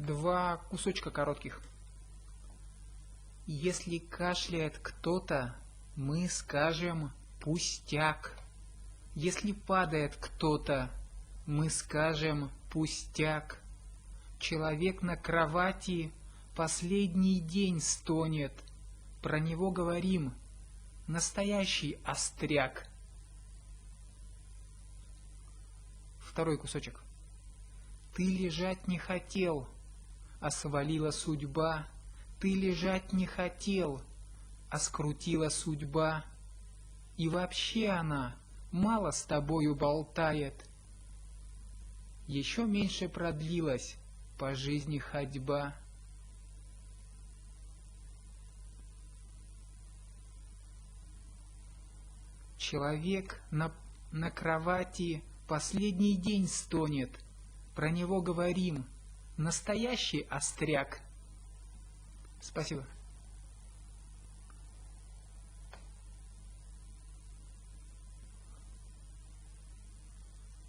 Два кусочка коротких. Если кашляет кто-то, мы скажем пустяк. Если падает кто-то, мы скажем пустяк. Человек на кровати последний день стонет. Про него говорим настоящий остряк. Второй кусочек. Ты лежать не хотел, а свалила судьба. Ты лежать не хотел, а скрутила судьба. И вообще она мало с тобою болтает. Еще меньше продлилась по жизни ходьба. Человек на кровати последний день стонет. Про него говорим настоящий остряк. Спасибо.